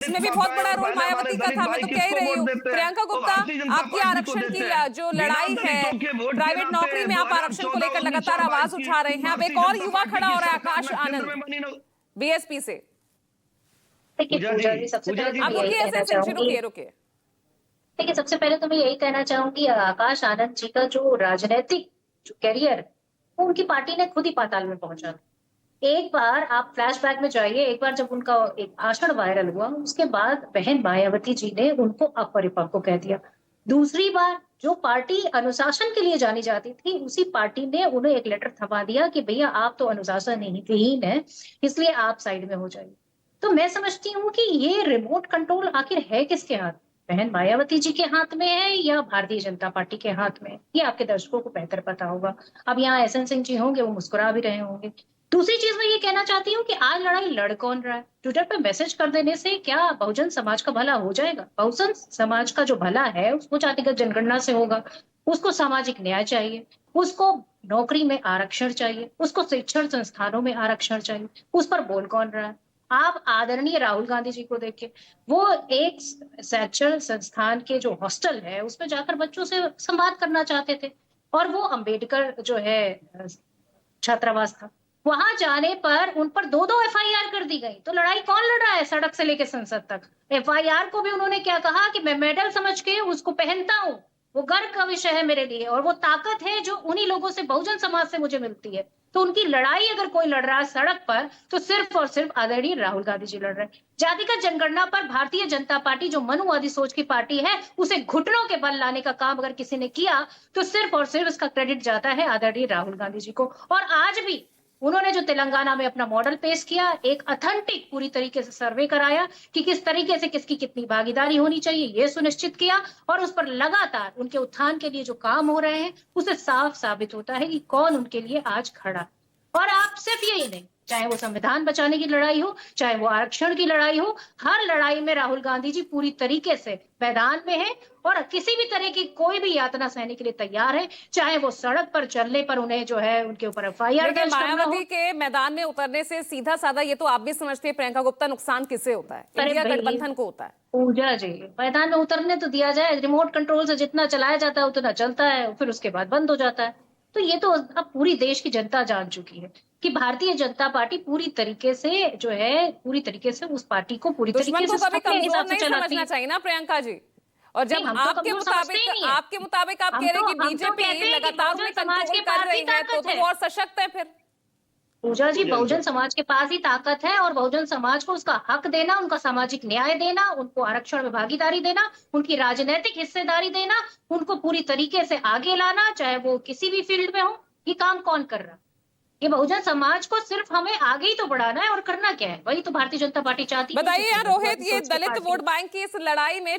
इसमें भी बहुत बड़ा रोल मायावती का था। मैं तो कह ही रही हूँ प्रियंका गुप्ता, आपकी आरक्षण की जो लड़ाई है, प्राइवेट नौकरी में आप आरक्षण को लेकर लगातार आवाज उठा रहे हैं। अब एक और युवा खड़ा हो रहा है, आकाश आनंद बीएसपी से। देखिए पूजा जी, सबसे पहले तो आप मैं यही रुकिए, कहना चाहूंगी, रुकिए। देखिए सबसे पहले तो मैं यही कहना चाहूंगी, आकाश आनंद जी का जो राजनीतिक जो करियर है वो उनकी पार्टी ने खुद ही पाताल में पहुंचा। एक बार आप फ्लैशबैक में जाइए, एक बार जब उनका एक भाषण वायरल हुआ, उसके बाद बहन मायावती जी ने उनको अपरिपक्व कह दिया। दूसरी बार जो पार्टी अनुशासन के लिए जानी जाती थी, उसी पार्टी ने उन्हें एक लेटर थमा दिया कि भैया आप तो अनुशासन विहीन है, इसलिए आप साइड में हो जाइए। तो मैं समझती हूँ कि ये रिमोट कंट्रोल आखिर है किसके हाथ? बहन मायावती जी के हाथ में है या भारतीय जनता पार्टी के हाथ में? ये आपके दर्शकों को बेहतर पता होगा। अब यहाँ एसएन सिंह जी होंगे, वो मुस्कुरा भी रहे होंगे। दूसरी चीज मैं ये कहना चाहती हूँ कि आज लड़ाई लड़ कौन रहा है? ट्विटर पे मैसेज कर देने से क्या बहुजन समाज का भला हो जाएगा? बहुजन समाज का जो भला है उसको जातिगत जनगणना से होगा। उसको सामाजिक न्याय चाहिए, उसको नौकरी में आरक्षण चाहिए, उसको शिक्षण संस्थानों में आरक्षण चाहिए। उस पर बोल कौन रहा है? आप आदरणीय राहुल गांधी जी को देखिए, वो एक शैक्षण संस्थान के जो हॉस्टल है उसमें जाकर बच्चों से संवाद करना चाहते थे, और वो अंबेडकर जो है छात्रावास था, वहां जाने पर उन पर दो दो एफआईआर कर दी गई। तो लड़ाई कौन लड़ रहा है सड़क से लेकर संसद तक? एफआईआर को भी उन्होंने क्या कहा कि मैं मेडल समझ के उसको पहनता हूँ, वो गर्व का विषय है मेरे लिए, और वो ताकत है जो उन्हीं लोगों से, बहुजन समाज से मुझे मिलती है। तो उनकी लड़ाई अगर कोई लड़ रहा है सड़क पर, तो सिर्फ और सिर्फ आदरणीय राहुल गांधी जी लड़ रहे हैं। जातिगत जनगणना पर भारतीय जनता पार्टी जो मनुवादी सोच की पार्टी है, उसे घुटनों के बल लाने का काम अगर किसी ने किया, तो सिर्फ और सिर्फ इसका क्रेडिट जाता है आदरणीय राहुल गांधी जी को। और आज भी उन्होंने जो तेलंगाना में अपना मॉडल पेश किया, एक ऑथेंटिक पूरी तरीके से सर्वे कराया कि किस तरीके से किसकी कितनी भागीदारी होनी चाहिए, ये सुनिश्चित किया, और उस पर लगातार उनके उत्थान के लिए जो काम हो रहे हैं, उससे साफ साबित होता है कि कौन उनके लिए आज खड़ा। और आप सिर्फ यही नहीं, चाहे वो संविधान बचाने की लड़ाई हो, चाहे वो आरक्षण की लड़ाई हो, हर लड़ाई में राहुल गांधी जी पूरी तरीके से मैदान में है, और किसी भी तरह की कोई भी यातना सहने के लिए तैयार है, चाहे वो सड़क पर चलने पर उन्हें जो है उनके ऊपर एफआईआर देखिए, दर्ज करना हो। मायावती के मैदान में उतरने से सीधा साधा, ये तो आप भी समझते हैं प्रियंका गुप्ता, नुकसान किसे होता है? अरे इंडिया भाई गठबंधन को होता है। पूजा जी, मैदान में उतरने तो दिया जाए, रिमोट कंट्रोल से जितना चलाया जाता है उतना चलता है, फिर उसके बाद बंद हो जाता है। तो ये तो अब पूरी देश की जनता जान चुकी है कि भारतीय जनता पार्टी पूरी तरीके से जो है, पूरी तरीके से उस पार्टी को पूरी दुश्मन तरीके को से कभी अपने कमजोर हिसाब से नहीं चलाती समझना है। चाहिए ना प्रियंका जी। और नहीं, जब हम तो कमजोर समझते ही नहीं है। आपके मुताबिक आप कह रहे हैं कि हम तो कहते बीजेपी हैं कि लगातार बहुजन उन्हें समाज कंट्रोल के कर पास ही रही है, तो ताकत है। वो और सशक्त है फिर। पूजा जी, बहुजन समाज के पास ही ताकत है, और बहुजन समाज को उसका हक देना, उनका सामाजिक न्याय देना, उनको आरक्षण में भागीदारी देना, उनकी राजनीतिक हिस्सेदारी देना, उनको पूरी तरीके से आगे लाना, चाहे वो किसी भी फील्ड में हो, ये काम कौन कर रहा है? ये बहुजन समाज को सिर्फ हमें आगे ही तो बढ़ाना है, और करना क्या है? वही तो भारतीय जनता पार्टी चाहती है, बताइए क्योंकि यार रोहित, मनुवादी ये सोच की दलित पार्टी वोट है। बैंक की इस लड़ाई में